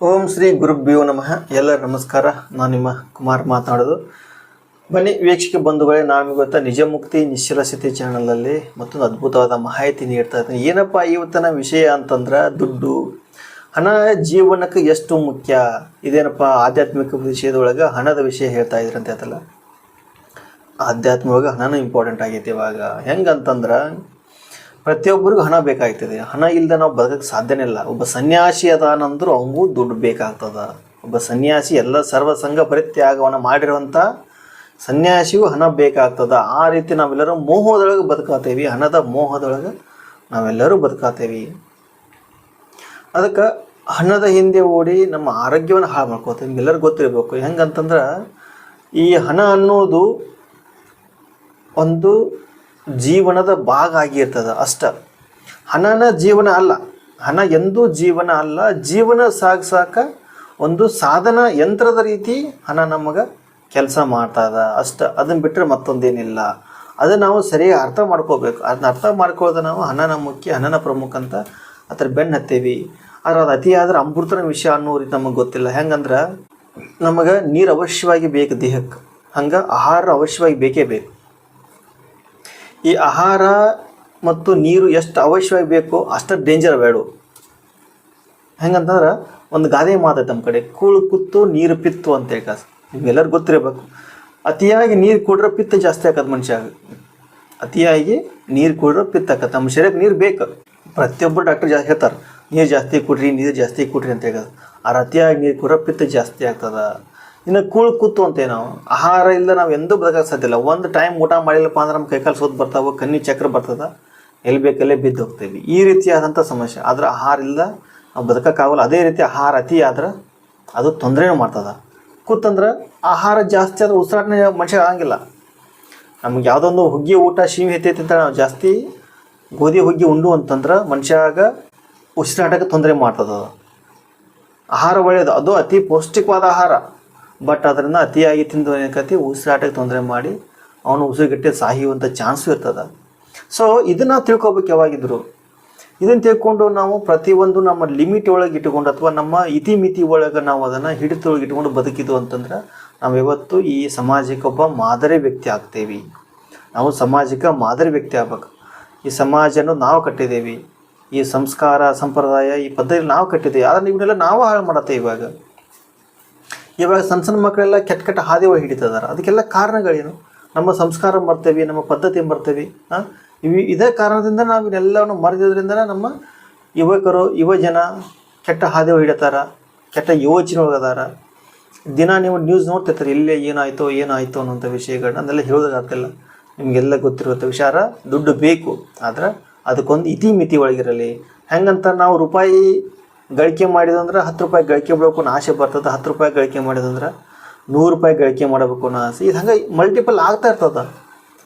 ಓಂ ಶ್ರೀ ಗುರುಭ್ಯೋ ನಮಃ. ಎಲ್ಲರ ನಮಸ್ಕಾರ. ನಾನು ನಿಮ್ಮ ಕುಮಾರ್ ಮಾತನಾಡೋದು. ಬನ್ನಿ ವೀಕ್ಷಕ ಬಂಧುಗಳೇ, ನಾವಿವತ್ತು ನಿಜ ಮುಕ್ತಿ ನಿಶ್ಚಲ ಸ್ಥಿತಿ ಚಾನಲಲ್ಲಿ ಮತ್ತೊಂದು ಅದ್ಭುತವಾದ ಮಾಹಿತಿ ನೀಡ್ತಾ ಇದ್ದೀನಿ. ಏನಪ್ಪ ಇವತ್ತಿನ ವಿಷಯ ಅಂತಂದ್ರೆ, ದುಡ್ಡು ಹಣ ಜೀವನಕ್ಕೆ ಎಷ್ಟು ಮುಖ್ಯ. ಇದೇನಪ್ಪ ಆಧ್ಯಾತ್ಮಿಕ ವಿಷಯದೊಳಗೆ ಹಣದ ವಿಷಯ ಹೇಳ್ತಾ ಇದ್ರಿ ಅಂತ ಹೇಳ್ತಲ್ಲ. ಆಧ್ಯಾತ್ಮವಾಗಿ ಹಣನೂ ಇಂಪಾರ್ಟೆಂಟ್ ಆಗೈತಿ ಇವಾಗ. ಹೆಂಗಂತಂದ್ರೆ ಪ್ರತಿಯೊಬ್ಬರಿಗೂ ಹಣ ಬೇಕಾಗ್ತದೆ. ಹಣ ಇಲ್ಲದೆ ನಾವು ಬದುಕಕ್ಕೆ ಸಾಧ್ಯನೇ ಇಲ್ಲ. ಒಬ್ಬ ಸನ್ಯಾಸಿ ಅದಾನಂದ್ರು ಅವನಿಗೂ ದುಡ್ಡು ಬೇಕಾಗ್ತದೆ. ಒಬ್ಬ ಸನ್ಯಾಸಿ ಎಲ್ಲ ಸರ್ವಸಂಗ ಪರಿತ್ಯಾಗವನ್ನು ಮಾಡಿರುವಂಥ ಸನ್ಯಾಸಿಗೂ ಹಣ ಬೇಕಾಗ್ತದೆ. ಆ ರೀತಿ ನಾವೆಲ್ಲರೂ ಮೋಹದೊಳಗೆ ಬದುಕಾತೇವಿ. ಹಣದ ಮೋಹದೊಳಗೆ ನಾವೆಲ್ಲರೂ ಬದುಕಾತೇವಿ. ಅದಕ್ಕೆ ಹಣದ ಹಿಂದೆ ಓಡಿ ನಮ್ಮ ಆರೋಗ್ಯವನ್ನು ಹಾಳು ಮಾಡ್ಕೋತೇವೆ. ನಿಮ್ಗೆಲ್ಲರಿಗೂ ಗೊತ್ತಿರಬೇಕು. ಹೆಂಗಂತಂದ್ರೆ ಈ ಹಣ ಅನ್ನೋದು ಒಂದು ಜೀವನದ ಭಾಗ ಆಗಿರ್ತದೆ ಅಷ್ಟ. ಹಣನ ಜೀವನ ಅಲ್ಲ. ಹಣ ಎಂದೂ ಜೀವನ ಅಲ್ಲ. ಜೀವನ ಸಾಗಿಸಾಕ ಒಂದು ಸಾಧನ ಯಂತ್ರದ ರೀತಿ ಹಣ ನಮಗೆ ಕೆಲಸ ಮಾಡ್ತದ ಅಷ್ಟ. ಅದನ್ನು ಬಿಟ್ಟರೆ ಮತ್ತೊಂದೇನಿಲ್ಲ. ಅದನ್ನು ನಾವು ಸರಿಯಾಗಿ ಅರ್ಥ ಮಾಡ್ಕೋಬೇಕು. ಅದನ್ನ ಅರ್ಥ ಮಾಡ್ಕೊಳ್ಳೋದು ನಾವು ಹಣನ ಮುಖ್ಯ, ಹಣನ ಪ್ರಮುಖ ಅಂತ ಅದ್ರ ಬೆನ್ನು ಹತ್ತೀವಿ. ಆದ್ರೆ ಅದು ಅತಿ ಆದ್ರೆ ಅಮೃತನ ವಿಷಯ ಅನ್ನೋ ರೀತಿ ನಮಗೆ ಗೊತ್ತಿಲ್ಲ. ಹೆಂಗಂದ್ರೆ ನಮಗೆ ನೀರು ಅವಶ್ಯವಾಗಿ ಬೇಕು ದೇಹಕ್ಕೆ, ಹಂಗೆ ಆಹಾರ ಅವಶ್ಯವಾಗಿ ಬೇಕೇ ಬೇಕು. ಈ ಆಹಾರ ಮತ್ತು ನೀರು ಎಷ್ಟು ಅವಶ್ಯವಾಗಿ ಬೇಕೋ ಅಷ್ಟು ಡೇಂಜರ್ ಬೇಡ. ಹೆಂಗಂತಂದ್ರೆ ಒಂದು ಗಾದೆ ಮಾತೈತೆ ನಮ್ಮ ಕಡೆ, ಕೂಳು ಕುತ್ತು ನೀರು ಪಿತ್ತು ಅಂತೇಳಿ. ನಿಮ್ಗೆಲ್ಲರೂ ಗೊತ್ತಿರಬೇಕು. ಅತಿಯಾಗಿ ನೀರು ಕುಡ್ರೆ ಪಿತ್ತ ಜಾಸ್ತಿ ಆಕತ್ತೆ ಮನುಷ್ಯಾಗ. ಅತಿಯಾಗಿ ನೀರು ಕುಡ್ರೆ ಪಿತ್ತ ಆಕತ್ತೆ. ನಮ್ಮ ಶರೀರಕ್ಕೆ ನೀರು ಬೇಕು. ಪ್ರತಿಯೊಬ್ಬರು ಡಾಕ್ಟರ್ ಜಾಸ್ತಿ ಹೇಳ್ತಾರೆ, ನೀರು ಜಾಸ್ತಿ ಕುಡ್ರಿ, ನೀರು ಜಾಸ್ತಿ ಕುಡ್ರಿ ಅಂತ ಹೇಳೋದು. ಆ ಅತಿಯಾಗಿ ನೀರು ಕುಡ್ರೆ ಪಿತ್ತ ಜಾಸ್ತಿ ಆಗ್ತದೆ. ಇನ್ನು ಕೂಳು ಕೂತು ಅಂತೇವೆ ನಾವು. ಆಹಾರ ಇಲ್ಲ ನಾವು ಎಂದೂ ಬದುಕಕ್ಕೆ ಸಾಧ್ಯ ಇಲ್ಲ. ಒಂದು ಟೈಮ್ ಊಟ ಮಾಡಿಲ್ಲಪ್ಪ ಅಂದ್ರೆ ನಮ್ಮ ಕೈಕಾಲು ಸೋತು ಬರ್ತಾವೆ, ಕಣ್ಣಿ ಚಕ್ರ ಬರ್ತದೆ, ಎಲ್ಲಿ ಬೇಕಲ್ಲೇ ಬಿದ್ದು ಹೋಗ್ತೇವೆ. ಈ ರೀತಿಯಾದಂಥ ಸಮಸ್ಯೆ. ಆದರೆ ಆಹಾರ ಇಲ್ಲ ನಾವು ಬದುಕೋಕ್ಕಾಗಲ್ಲ. ಅದೇ ರೀತಿ ಆಹಾರ ಅತಿ ಆದ್ರೆ ಅದು ತೊಂದರೆನೂ ಮಾಡ್ತದೆ. ಕೂತಂದ್ರೆ ಆಹಾರ ಜಾಸ್ತಿ ಆದ್ರೆ ಉಸಿರಾಟನೇ ಮನುಷ್ಯ ಆಗಂಗಿಲ್ಲ. ನಮ್ಗೆ ಯಾವುದೊಂದು ಹುಗ್ಗಿ ಊಟ ಶೀವಿ ಹೆಚ್ಚೈತಿ ಅಂತ ನಾವು ಜಾಸ್ತಿ ಗೋಧಿ ಹುಗ್ಗಿ ಉಂಡು ಅಂತಂದ್ರೆ ಮನುಷ್ಯಾಗ ಉಸಿರಾಟಕ್ಕೆ ತೊಂದರೆ ಮಾಡ್ತದೆ. ಆಹಾರ ಒಳ್ಳೆಯದು, ಅದು ಅತಿ ಪೌಷ್ಟಿಕವಾದ ಆಹಾರ. ಬಟ್ ಅದರಿಂದ ಅತಿಯಾಗಿ ತಿಂದು ಏನಕತಿ ಉಸಿರಾಟಕ್ಕೆ ತೊಂದರೆ ಮಾಡಿ ಅವನು ಉಸಿರುಗಟ್ಟೆ ಸಾಯುವಂಥ ಚಾನ್ಸು ಇರ್ತದೆ. ಸೊ ಇದನ್ನು ತಿಳ್ಕೊಬೇಕು ಯಾವಾಗಿದ್ರು. ಇದನ್ನು ತಿಳ್ಕೊಂಡು ನಾವು ಪ್ರತಿಯೊಂದು ನಮ್ಮ ಲಿಮಿಟ್ ಒಳಗೆ ಇಟ್ಕೊಂಡು ಅಥವಾ ನಮ್ಮ ಇತಿಮಿತಿ ಒಳಗೆ ನಾವು ಅದನ್ನು ಹಿಡಿತೊಳಗೆ ಇಟ್ಕೊಂಡು ಬದುಕಿದ್ದು ಅಂತಂದ್ರೆ ನಾವು ಯಾವತ್ತು ಈ ಸಮಾಜಕ್ಕೆ ಒಬ್ಬ ಮಾದರಿ ವ್ಯಕ್ತಿ ಆಗ್ತೇವೆ. ನಾವು ಸಮಾಜಕ್ಕೆ ಮಾದರಿ ವ್ಯಕ್ತಿ ಆಗ್ಬೇಕು. ಈ ಸಮಾಜನ ನಾವು ಕಟ್ಟಿದ್ದೇವೆ. ಈ ಸಂಸ್ಕಾರ ಸಂಪ್ರದಾಯ ಈ ಪದ್ಧತಿ ನಾವು ಕಟ್ಟಿದ್ದೇವೆ. ಆದರೆ ಇವನ್ನೆಲ್ಲ ನಾವು ಹಾಳು ಮಾಡತ್ತೇವೆ. ಇವಾಗ ಸಣ್ಣ ಮಕ್ಕಳೆಲ್ಲ ಕೆಟ್ಟ ಹಾದಿ ಒಳಗೆ ಹಿಡಿತಿದ್ದಾರೆ. ಅದಕ್ಕೆಲ್ಲ ಕಾರಣಗಳೇನು? ನಮ್ಮ ಸಂಸ್ಕಾರ ಮರ್ತೇವೆ, ನಮ್ಮ ಪದ್ಧತಿ ಮರ್ತೇವೆ. ಇದೇ ಕಾರಣದಿಂದ ನಾವು ಇದೆಲ್ಲವನ್ನು ಮರೆಯೋದ್ರಿಂದ ನಮ್ಮ ಯುವ ಜನ ಕೆಟ್ಟ ಹಾದಿ ಒಳಗೆ ಹಿಡಿತಾರ, ಕೆಟ್ಟ ಯೋಚನೆ ಒಳಗದಾರ. ದಿನ ನೀವು ನ್ಯೂಸ್ ನೋಡ್ತಿರ್ತಾರೆ, ಇಲ್ಲೇ ಏನಾಯಿತು ಅನ್ನೋಂಥ ವಿಷಯಗಳನ್ನ ಅದೆಲ್ಲ ಹೇಳೋದಾಗ್ತಿಲ್ಲ. ನಿಮಗೆಲ್ಲ ಗೊತ್ತಿರುವಂಥ ವಿಚಾರ. ದುಡ್ಡು ಬೇಕು, ಆದ್ರೆ ಅದಕ್ಕೊಂದು ಇತಿಮಿತಿ ಒಳಗಿರಲಿ. ಹೆಂಗಂತ ನಾವು ರೂಪಾಯಿ ಗಳಿಕೆ ಮಾಡಿದಂದ್ರೆ 10 ರೂಪಾಯಿ ಗಳಿಕೆ ಮಾಡಬೇಕು ಅನ್ನೋ ಆಸೆ ಬರ್ತದೆ. 10 ರೂಪಾಯಿ ಗಳಿಕೆ ಮಾಡಿದಂದ್ರೆ 100 ರೂಪಾಯಿ ಗಳಿಕೆ ಮಾಡಬೇಕು ಅನ್ನೋ ಆಸೆ. ಇದು ಹಂಗೆ ಮಲ್ಟಿಪಲ್ ಆಗ್ತಾ ಇರ್ತದೆ.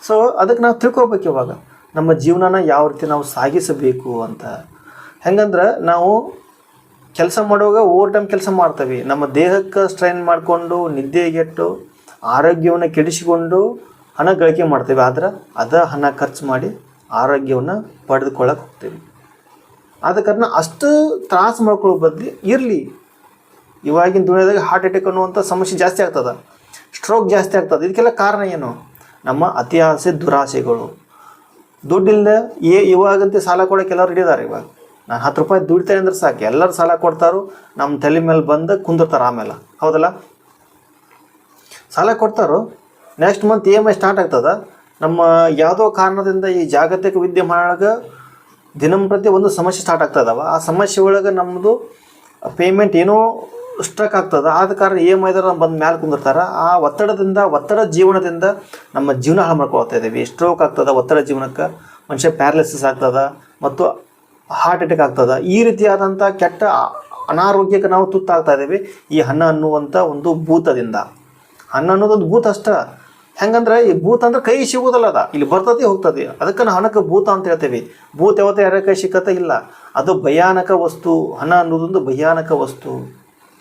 ಸೊ ಅದಕ್ಕೆ ನಾವು ತಿಳ್ಕೊಬೇಕು ಇವಾಗ ನಮ್ಮ ಜೀವನನ ಯಾವ ರೀತಿ ನಾವು ಸಾಗಿಸಬೇಕು ಅಂತ. ಹೆಂಗಂದ್ರೆ ನಾವು ಕೆಲಸ ಮಾಡುವಾಗ ಓವರ್ ಟೈಮ್ ಕೆಲಸ ಮಾಡ್ತೀವಿ. ನಮ್ಮ ದೇಹಕ್ಕೆ ಸ್ಟ್ರೈನ್ ಮಾಡಿಕೊಂಡು ನಿದ್ದೆಗೆಟ್ಟು ಆರೋಗ್ಯವನ್ನು ಕೆಡಿಸಿಕೊಂಡು ಹಣ ಗಳಿಕೆ ಮಾಡ್ತೇವೆ. ಆದ್ರೆ ಹಣ ಖರ್ಚು ಮಾಡಿ ಆರೋಗ್ಯವನ್ನು ಪಡೆದುಕೊಳ್ಳಕ್ಕೆ ಹೋಗ್ತೀವಿ. ಆದ ಕಾರಣ ಅಷ್ಟು ತ್ರಾಸು ಮಾಡ್ಕೊಳ್ಳೋ ಬದಲು ಇರಲಿ. ಇವಾಗಿನ ದುನಿಯಾದಾಗ ಹಾರ್ಟ್ ಅಟ್ಯಾಕ್ ಅನ್ನುವಂಥ ಸಮಸ್ಯೆ ಜಾಸ್ತಿ ಆಗ್ತದೆ, ಸ್ಟ್ರೋಕ್ ಜಾಸ್ತಿ ಆಗ್ತದೆ. ಇದಕ್ಕೆಲ್ಲ ಕಾರಣ ಏನು? ನಮ್ಮ ಅತಿ ಆಸೆ, ದುರಾಸೆಗಳು. ದುಡ್ಡಿಲ್ಲದೆ ಇವಾಗಂತೂ ಸಾಲ ಕೊಡೋಕೆ ಎಲ್ಲರೂ ಹಿಡಿದಾರೆ. ಇವಾಗ ನಾನು 10 ರೂಪಾಯಿ ದುಡಿತೇನೆ ಅಂದ್ರೆ ಸಾಕು, ಎಲ್ಲರೂ ಸಾಲ ಕೊಡ್ತಾರೋ, ನಮ್ಮ ತಲೆ ಮೇಲೆ ಬಂದು ಕುಂದಿರ್ತಾರೆ. ಆಮೇಲೆ ಹೌದಲ್ಲ, ಸಾಲ ಕೊಡ್ತಾರೋ, ನೆಕ್ಸ್ಟ್ ಮಂತ್ EMI ಸ್ಟಾರ್ಟ್ ಆಗ್ತದೆ. ನಮ್ಮ ಯಾವುದೋ ಕಾರಣದಿಂದ ಈ ಜಾಗತಿಕ ವಿದ್ಯಮಾನೊಳಗೆ ದಿನಂಪ್ರತಿ ಒಂದು ಸಮಸ್ಯೆ ಸ್ಟಾರ್ಟ್ ಆಗ್ತದವ. ಆ ಸಮಸ್ಯೆ ಒಳಗೆ ನಮ್ಮದು ಪೇಮೆಂಟ್ ಏನೋ ಸ್ಟ್ರಕ್ ಆಗ್ತದೆ. ಆದ ಕಾರಣ EMIದಾರ ಬಂದು ಮ್ಯಾಲೆ ಕುಂದಿರ್ತಾರೆ. ಆ ಒತ್ತಡ ಜೀವನದಿಂದ ನಮ್ಮ ಜೀವನ ಹಾಳು ಮಾಡ್ಕೊಳ್ತಾ ಇದ್ದೀವಿ. ಸ್ಟ್ರೋಕ್ ಆಗ್ತದೆ, ಒತ್ತಡ ಜೀವನಕ್ಕೆ ಮನುಷ್ಯ ಪ್ಯಾರಲಿಸಿಸ್ ಆಗ್ತದೆ ಮತ್ತು ಹಾರ್ಟ್ ಅಟ್ಯಾಕ್ ಆಗ್ತದೆ. ಈ ರೀತಿಯಾದಂಥ ಕೆಟ್ಟ ಅನಾರೋಗ್ಯಕ್ಕೆ ನಾವು ತುತ್ತಾಗ್ತಾ ಇದ್ದೀವಿ ಈ ಹಣ ಅನ್ನುವಂಥ ಒಂದು ಭೂತದಿಂದ. ಹಣ ಅನ್ನೋದೊಂದು ಭೂತ ಅಷ್ಟ. ಹೆಂಗಂದ್ರೆ ಈ ಭೂತ ಅಂದ್ರೆ ಕೈ ಸಿಗೋದಲ್ಲ, ಅದ ಇಲ್ಲಿ ಬರ್ತದೆ ಹೋಗ್ತದೆ. ಅದಕ್ಕೆ ನಾವು ಹಣಕ್ಕೆ ಭೂತ ಅಂತ ಹೇಳ್ತೇವೆ. ಭೂತ ಯಾವತ್ತೂ ಯಾರ ಕೈ ಸಿಕ್ಕತ್ತೆ ಇಲ್ಲ. ಅದು ಭಯಾನಕ ವಸ್ತು. ಹಣ ಅನ್ನೋದೊಂದು ಭಯಾನಕ ವಸ್ತು.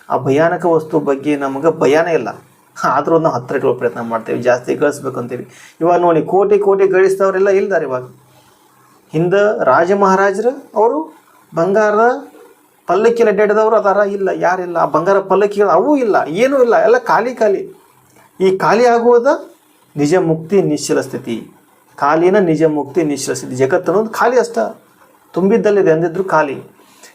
ಆ ಭಯಾನಕ ವಸ್ತು ಬಗ್ಗೆ ನಮಗೆ ಭಯಾನೇ ಇಲ್ಲ. ಆದರೂ ನಾವು ಹತ್ತಿರ ಇಟ್ಕೊಳ್ಳೋ ಪ್ರಯತ್ನ ಮಾಡ್ತೇವೆ, ಜಾಸ್ತಿ ಗಳಿಸ್ಬೇಕು ಅಂತೀವಿ. ಇವಾಗ ನೋಡಿ, ಕೋಟಿ ಗಳಿಸಿದವರೆಲ್ಲ ಇಲ್ದಾರೆ. ಇವಾಗ ಹಿಂದೆ ರಾಜ ಮಹಾರಾಜರು ಅವರು ಬಂಗಾರದ ಪಲ್ಲಕ್ಕಿಯಲ್ಲಿ ಅಡ್ಡಾಡಿದವರು ಅದಾರ? ಇಲ್ಲ, ಯಾರಿಲ್ಲ. ಆ ಬಂಗಾರ ಪಲ್ಲಕ್ಕಿಗಳು ಅವೂ ಇಲ್ಲ, ಏನೂ ಇಲ್ಲ, ಎಲ್ಲ ಖಾಲಿ ಖಾಲಿ. ಈ ಖಾಲಿ ಆಗುವುದ ನಿಜ ಮುಕ್ತಿ ನಿಶ್ಚಲ ಸ್ಥಿತಿ. ಖಾಲಿನ ನಿಜ ಮುಕ್ತಿ ನಿಶ್ಚಲ ಸ್ಥಿತಿ. ಜಗತ್ತು ಅನ್ನೋದು ಖಾಲಿ ಅಷ್ಟ, ತುಂಬಿದ್ದಲ್ಲಿದೆ ಅಂದಿದ್ರು ಖಾಲಿ.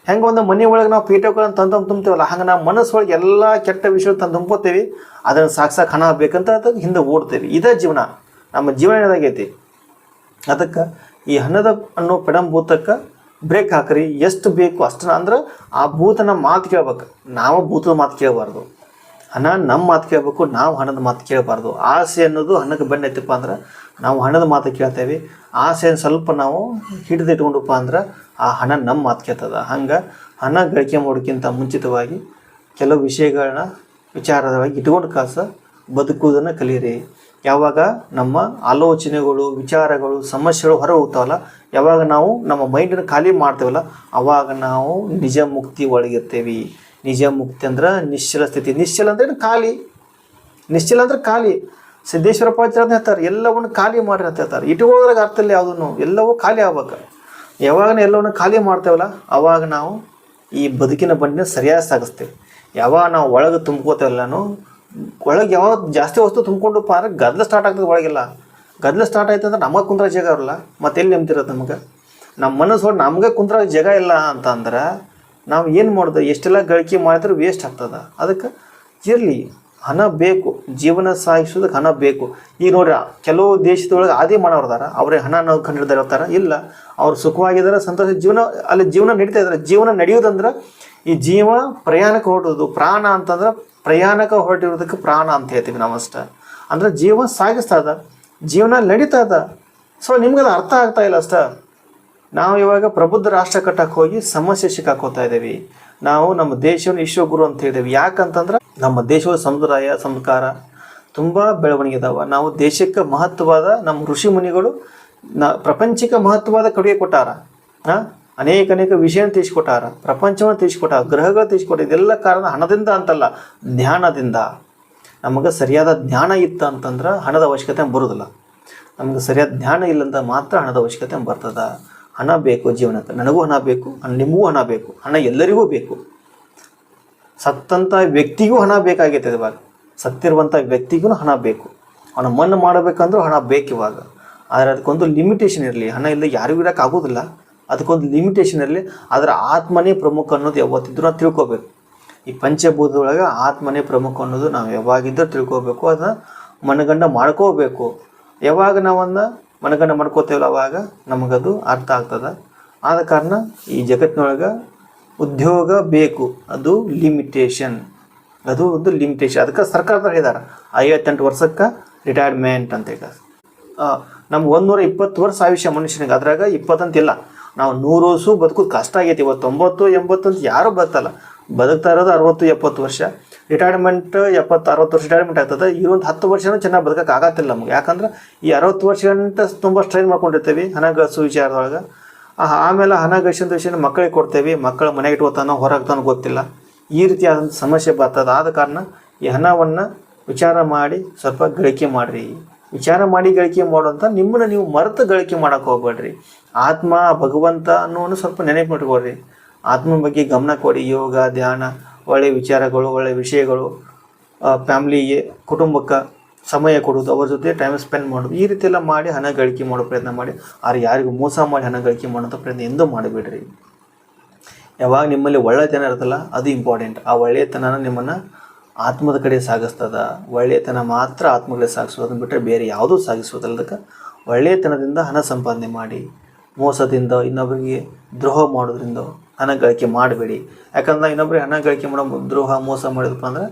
ಹೆಂಗೆ ಒಂದು ಮನೆ ಒಳಗೆ ನಾವು ಪೀಠಗಳನ್ನು ತುಂಬ್ತೇವಲ್ಲ, ಹಂಗೆ ನಾವು ಮನಸ್ಸೊಳಗೆ ಎಲ್ಲ ಕೆಟ್ಟ ವಿಷಯ ತಂದು ತುಂಬ್ಕೋತೇವೆ. ಅದನ್ನು ಸಾಕು ಹಣ ಬೇಕಂತ ಅದಕ್ಕೆ ಹಿಂದೆ ಓಡ್ತೇವೆ. ಇದೇ ಜೀವನ, ನಮ್ಮ ಜೀವನ ಏನಾಗೈತಿ. ಅದಕ್ಕೆ ಈ ಹಣದ ಅನ್ನೋ ಪೆಡಂಭೂತಕ್ಕೆ ಬ್ರೇಕ್ ಹಾಕ್ರಿ. ಎಷ್ಟು ಬೇಕು ಅಷ್ಟನ್ನ, ಅಂದ್ರೆ ಆ ಭೂತನ ಮಾತು ಕೇಳ್ಬೇಕು, ನಾವು ಭೂತದ ಮಾತು ಕೇಳಬಾರ್ದು. ಹಣ ನಮ್ಮ ಮಾತು ಕೇಳಬೇಕು, ನಾವು ಹಣದ ಮಾತು ಕೇಳಬಾರ್ದು. ಆಸೆ ಅನ್ನೋದು ಹಣಕ್ಕೆ ಬೆನ್ನೈತಪ್ಪ ಅಂದ್ರೆ ನಾವು ಹಣದ ಮಾತು ಕೇಳ್ತೇವೆ. ಆಸೆಯನ್ನು ಸ್ವಲ್ಪ ನಾವು ಹಿಡಿದಿಟ್ಕೊಂಡಪ್ಪ ಅಂದ್ರೆ ಆ ಹಣ ನಮ್ಮ ಮಾತು ಕೇಳ್ತದ. ಹಂಗೆ ಹಣ ಗಳಿಕೆ ಮಾಡೋಕ್ಕಿಂತ ಮುಂಚಿತವಾಗಿ ಕೆಲವು ವಿಷಯಗಳನ್ನ ವಿಚಾರವಾಗಿ ಇಟ್ಕೊಂಡು ಬದುಕುವುದನ್ನು ಕಲೀರಿ. ಯಾವಾಗ ನಮ್ಮ ಆಲೋಚನೆಗಳು, ವಿಚಾರಗಳು, ಸಮಸ್ಯೆಗಳು ಹೊರ ಹೋಗ್ತಾವಲ್ಲ, ಯಾವಾಗ ನಾವು ನಮ್ಮ ಮೈಂಡನ್ನು ಖಾಲಿ ಮಾಡ್ತೇವಲ್ಲ, ಅವಾಗ ನಾವು ನಿಜ ಮುಕ್ತಿ ಒಳಗಿರ್ತೇವೆ. ನಿಜ ಮುಕ್ತಿ ಅಂದ್ರೆ ನಿಶ್ಚಲ ಸ್ಥಿತಿ. ನಿಶ್ಚಲ ಅಂದ್ರೆ ಖಾಲಿ. ನಿಶ್ಚಲ ಅಂದ್ರೆ ಖಾಲಿ. ಸಿದ್ದೇಶ್ವರಪ್ಪ ಅಂತ ಹೇಳ್ತಾರೆ, ಎಲ್ಲವನ್ನು ಖಾಲಿ ಮಾಡಿ ಅಂತ ಹೇಳ್ತಾರೆ. ಇಟ್ಕೊಳ್ಳೋದ್ರಾಗ ಅರ್ಥ ಇಲ್ಲ ಯಾವುದನ್ನು, ಎಲ್ಲವೂ ಖಾಲಿ ಆಗ್ಬೇಕು. ಯಾವಾಗ ಎಲ್ಲವನ್ನು ಖಾಲಿ ಮಾಡ್ತೇವಲ್ಲ, ಅವಾಗ ನಾವು ಈ ಬದುಕಿನ ಬಂಡಿನ ಸರಿಯಾಗಿ ಸಾಗಿಸ್ತೇವೆ. ಯಾವಾಗ ನಾವು ಒಳಗೆ ತುಂಬ್ಕೋತೇವಲ್ಲನೂ, ಒಳಗೆ ಯಾವಾಗ ಜಾಸ್ತಿ ವಸ್ತು ತುಂಬ್ಕೊಂಡಪ್ಪ ಅಂದ್ರೆ ಗದ್ದಲ ಸ್ಟಾರ್ಟ್ ಆಗ್ತದೆ. ಒಳಗೆಲ್ಲ ಗದ್ದಲ ಸ್ಟಾರ್ಟ್ ಆಯ್ತು ಅಂದ್ರೆ ನಮಗೆ ಕುಂದ್ರ ಜಾಗ ಇರಲ್ಲ, ಮತ್ತೆ ಎಲ್ಲಿ ನೆಮ್ತಿರೋದು ನಮಗೆ. ನಮ್ಮ ಮನಸ್ಸು ಹೊಟ್ಟು ನಮಗೆ ಕುಂದ್ರ ಜಾಗ ಇಲ್ಲ ಅಂತ ಅಂದ್ರೆ ನಾವು ಏನು ಮಾಡೋದು, ಎಷ್ಟೆಲ್ಲ ಗಳಿಕೆ ಮಾಡಿದ್ರೆ ವೇಸ್ಟ್ ಆಗ್ತದೆ. ಅದಕ್ಕೆ ಇರಲಿ, ಹಣ ಬೇಕು, ಜೀವನ ಸಾಗಿಸೋದಕ್ಕೆ ಹಣ ಬೇಕು. ಈಗ ನೋಡ್ರಿ, ಕೆಲವು ದೇಶದೊಳಗೆ ಆದಿ ಮಾಡೋರ್ದಾರ, ಅವರೇ ಹಣ ಕಂಡು ಇರ್ತಾರೆ. ಇಲ್ಲ, ಅವ್ರು ಸುಖವಾಗಿದ್ದಾರೆ, ಸಂತೋಷ ಜೀವನ, ಅಲ್ಲಿ ಜೀವನ ನಡೀತಾ ಇದ್ದಾರೆ. ಜೀವನ ನಡೆಯೋದಂದ್ರೆ ಈ ಜೀವ ಪ್ರಯಾಣಕ್ಕೆ ಹೊರಟೋದು. ಪ್ರಾಣ ಅಂತಂದ್ರೆ ಪ್ರಯಾಣಕ್ಕೆ ಹೊರಟಿರೋದಕ್ಕೆ ಪ್ರಾಣ ಅಂತ ಹೇಳ್ತೀವಿ ನಾವಷ್ಟ. ಅಂದ್ರೆ ಜೀವ ಸಾಗಿಸ್ತಾ ಇದ್ದ, ಜೀವನ ನಡೀತಾ ಇದ್ದ. ಸೊ ನಿಮ್ಗದು ಅರ್ಥ ಆಗ್ತಾ ಇಲ್ಲ ಅಷ್ಟ. ನಾವು ಇವಾಗ ಪ್ರಬುದ್ಧ ರಾಷ್ಟ್ರ ಕಟ್ಟಕ್ಕೆ ಹೋಗಿ ಸಮಸ್ಯೆ ಸಿಕ್ಕಾಕೋತಾ ಇದ್ದೀವಿ. ನಾವು ನಮ್ಮ ದೇಶವನ್ನು ವಿಶ್ವಗುರು ಅಂತ ಹೇಳಿದೇವೆ. ಯಾಕಂತಂದ್ರೆ ನಮ್ಮ ದೇಶದ ಸಮುದಾಯ ಸಂಸ್ಕಾರ ತುಂಬ ಬೆಳವಣಿಗೆ ಇದಾವೆ. ನಾವು ದೇಶಕ್ಕೆ ಮಹತ್ವವಾದ ನಮ್ಮ ಋಷಿ ಮುನಿಗಳು ಪ್ರಪಂಚಕ್ಕೆ ಮಹತ್ವವಾದ ಕೊಡುಗೆ ಕೊಟ್ಟಾರ. ಅನೇಕ ವಿಷಯ ತಿಳಿಸ್ಕೊಟ್ಟಾರ, ಪ್ರಪಂಚವನ್ನು ತಿಳಿಸ್ಕೊಟ್ಟಾರ, ಗ್ರಹಗಳು ತಿಳಿಸ್ಕೊಟ್ಟಾರ. ಇದೆಲ್ಲ ಕಾರಣ ಹಣದಿಂದ ಅಂತಲ್ಲ, ಜ್ಞಾನದಿಂದ. ನಮಗೆ ಸರಿಯಾದ ಜ್ಞಾನ ಇತ್ತು ಅಂತಂದ್ರೆ ಹಣದ ಅವಶ್ಯಕತೆ ಬರೋದಿಲ್ಲ. ನಮಗೆ ಸರಿಯಾದ ಜ್ಞಾನ ಇಲ್ಲಂತ ಮಾತ್ರ ಹಣದ ಅವಶ್ಯಕತೆ ಬರ್ತದೆ. ಹಣ ಬೇಕು ಜೀವನಕ್ಕೆ. ನನಗೂ ಹಣ ಬೇಕು, ನಿಮಗೂ ಹಣ ಬೇಕು, ಹಣ ಎಲ್ಲರಿಗೂ ಬೇಕು. ಸತ್ತಂಥ ವ್ಯಕ್ತಿಗೂ ಹಣ ಬೇಕಾಗೈತೆ ಇವಾಗ. ಸತ್ತಿರುವಂಥ ವ್ಯಕ್ತಿಗೂ ಹಣ ಬೇಕು. ಅವನ ಮಣ್ಣು ಮಾಡಬೇಕಂದ್ರೂ ಹಣ ಬೇಕು ಇವಾಗ. ಆದರೆ ಅದಕ್ಕೊಂದು ಲಿಮಿಟೇಷನ್ ಇರಲಿ. ಹಣ ಇಲ್ಲದೆ ಯಾರಿಗೂ ಇರೋಕೆ ಆಗೋದಿಲ್ಲ, ಅದಕ್ಕೊಂದು ಲಿಮಿಟೇಷನ್ ಇರಲಿ. ಆದರೆ ಆತ್ಮನೇ ಪ್ರಮುಖ ಅನ್ನೋದು ಯಾವತ್ತಿದ್ರೂ ನಾವು ತಿಳ್ಕೊಬೇಕು. ಈ ಪಂಚಭೂತದೊಳಗೆ ಆತ್ಮನೇ ಪ್ರಮುಖ ಅನ್ನೋದು ನಾವು ಯಾವಾಗಿದ್ದರೂ ತಿಳ್ಕೊಬೇಕು. ಅದನ್ನ ಮನಗಂಡ ಮಾಡ್ಕೋಬೇಕು. ಯಾವಾಗ ನಾವನ್ನ ಮನಗಂಡ ಮಾಡ್ಕೋತೇವಲ್ಲ, ಅವಾಗ ನಮಗದು ಅರ್ಥ ಆಗ್ತದೆ. ಆದ ಕಾರಣ ಈ ಜಗತ್ತಿನೊಳಗೆ ಉದ್ಯೋಗ ಬೇಕು, ಅದು ಲಿಮಿಟೇಷನ್. ಅದು ಒಂದು ಲಿಮಿಟೇಷನ್. ಅದಕ್ಕೆ ಸರ್ಕಾರದವ್ರು ಹೇಳಿದಾರೆ 58 ವರ್ಷಕ್ಕೆ ರಿಟೈರ್ಮೆಂಟ್ ಅಂತ. ಈಗ ನಮ್ಗೆ 120 ವರ್ಷ ಆಯುಷ್ಯ ಮನುಷ್ಯನಿಗೆ. ಅದ್ರಾಗ 20 ಅಂತಿಲ್ಲ. ನಾವು 100 ವರ್ಷ ಬದುಕೋದು ಕಷ್ಟ ಆಗೈತಿ. ಇವತ್ತು 90, 80 ಅಂತ ಯಾರೂ ಬದುಕಲ್ಲ. ಬದುಕ್ತಾ ಇರೋದು 60, 70 ವರ್ಷ. ರಿಟೈರ್ಮೆಂಟ್ 70, 60 ವರ್ಷ ರಿಟೈರ್ಮೆಂಟ್ ಆಗ್ತದೆ. ಈ ಒಂದು 10 ವರ್ಷನೂ ಚೆನ್ನಾಗಿ ಬದುಕಕ್ಕೆ ಆಗತ್ತಿಲ್ಲ ನಮ್ಗೆ. ಯಾಕಂದ್ರೆ ಈ 60 ವರ್ಷ ತುಂಬ ಸ್ಟ್ರೈನ್ ಮಾಡ್ಕೊಂಡಿರ್ತೀವಿ ಹಣ ಗಳಿಸೋ ವಿಚಾರದೊಳಗೆ. ಆಮೇಲೆ ಹಣ ಗಳಿಸಿದ ವಿಷಯ ಮಕ್ಕಳಿಗೆ ಕೊಡ್ತೇವೆ, ಮಕ್ಕಳ ಮನೆಗೆ ಇಟ್ಕೋತಾನೋ ಹೊರಗ್ತಾನೋ ಗೊತ್ತಿಲ್ಲ. ಈ ರೀತಿಯಾದಂಥ ಸಮಸ್ಯೆ ಬರ್ತದೆ. ಆದ ಕಾರಣ ಈ ಹಣವನ್ನು ವಿಚಾರ ಮಾಡಿ ಸ್ವಲ್ಪ ಗಳಿಕೆ ಮಾಡಿರಿ. ವಿಚಾರ ಮಾಡಿ ಗಳಿಕೆ ಮಾಡುವಂಥ ನಿಮ್ಮನ್ನು ನೀವು ಮರೆತು ಗಳಿಕೆ ಮಾಡೋಕೆ ಹೋಗ್ಬೇಡ್ರಿ. ಆತ್ಮ, ಭಗವಂತ ಅನ್ನೋನು ಸ್ವಲ್ಪ ನೆನಪು ಇಟ್ಕೊಳ್ರಿ. ಆತ್ಮನ ಬಗ್ಗೆ ಗಮನ ಕೊಡಿ. ಯೋಗ, ಧ್ಯಾನ, ಒಳ್ಳೆಯ ವಿಚಾರಗಳು, ಒಳ್ಳೆಯ ವಿಷಯಗಳು, ಫ್ಯಾಮ್ಲಿಗೆ, ಕುಟುಂಬಕ್ಕೆ ಸಮಯ ಕೊಡೋದು, ಅವ್ರ ಜೊತೆ ಟೈಮ್ ಸ್ಪೆಂಡ್ ಮಾಡೋದು, ಈ ರೀತಿ ಎಲ್ಲ ಮಾಡಿ ಹಣ ಗಳಿಕೆ ಮಾಡೋ ಪ್ರಯತ್ನ ಮಾಡಿ. ಆದ್ರೆ ಯಾರಿಗೂ ಮೋಸ ಮಾಡಿ ಹಣ ಗಳಿಕೆ ಮಾಡೋಂಥ ಪ್ರಯತ್ನ ಎಂದೂ ಮಾಡಿಬಿಡ್ರಿ. ಯಾವಾಗ ನಿಮ್ಮಲ್ಲಿ ಒಳ್ಳೆತನ ಇರುತ್ತಲ್ಲ, ಅದು ಇಂಪಾರ್ಟೆಂಟ್. ಆ ಒಳ್ಳೆಯತನ ನಿಮ್ಮನ್ನು ಆತ್ಮದ ಕಡೆ ಸಾಗಿಸ್ತದ. ಒಳ್ಳೆಯತನ ಮಾತ್ರ ಆತ್ಮಗಳೇ ಸಾಗಿಸೋದು, ಅದನ್ನು ಬಿಟ್ಟರೆ ಬೇರೆ ಯಾವುದೂ ಸಾಗಿಸೋದಲ್ಲ. ಅದಕ್ಕೆ ಒಳ್ಳೆಯತನದಿಂದ ಹಣ ಸಂಪಾದನೆ ಮಾಡಿ. ಮೋಸದಿಂದ, ಇನ್ನೊಬ್ಬರಿಗೆ ದ್ರೋಹ ಮಾಡೋದ್ರಿಂದ ಹಣ ಗಳಿಕೆ ಮಾಡಬೇಡಿ. ಯಾಕಂದ್ರೆ ಇನ್ನೊಬ್ಬರಿಗೆ ಹಣ ಗಳಿಕೆ ಮಾಡೋ ದ್ರೋಹ, ಮೋಸ ಮಾಡಿದಪ್ಪ ಅಂದ್ರೆ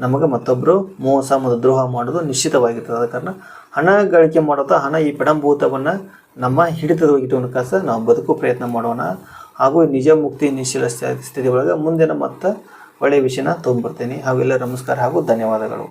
ನಮಗೆ ಮತ್ತೊಬ್ಬರು ಮೋಸ ಮತ್ತು ದ್ರೋಹ ಮಾಡೋದು ನಿಶ್ಚಿತವಾಗಿರ್ತದೆ. ಆದ ಕಾರಣ ಹಣ ಗಳಿಕೆ ಮಾಡೋದು, ಹಣ ಈ ಪೆಡಂಭೂತವನ್ನು ನಮ್ಮ ಹಿಡಿತದೊಳಗಿಟ್ಟುಕೊಂಡು ನಾವು ಬದುಕು ಪ್ರಯತ್ನ ಮಾಡೋಣ. ಹಾಗೂ ನಿಜ ಮುಕ್ತಿ ನಿಶ್ಚಲ ಸ್ಥಿತಿ ಒಳಗೆ ಮುಂದಿನ ಮತ್ತೆ ಒಳ್ಳೆಯ ವಿಷಯನ ತೊಗೊಂಡ್ಬರ್ತೀನಿ. ಹಾಗೂ ಎಲ್ಲ ನಮಸ್ಕಾರ ಹಾಗೂ ಧನ್ಯವಾದಗಳು.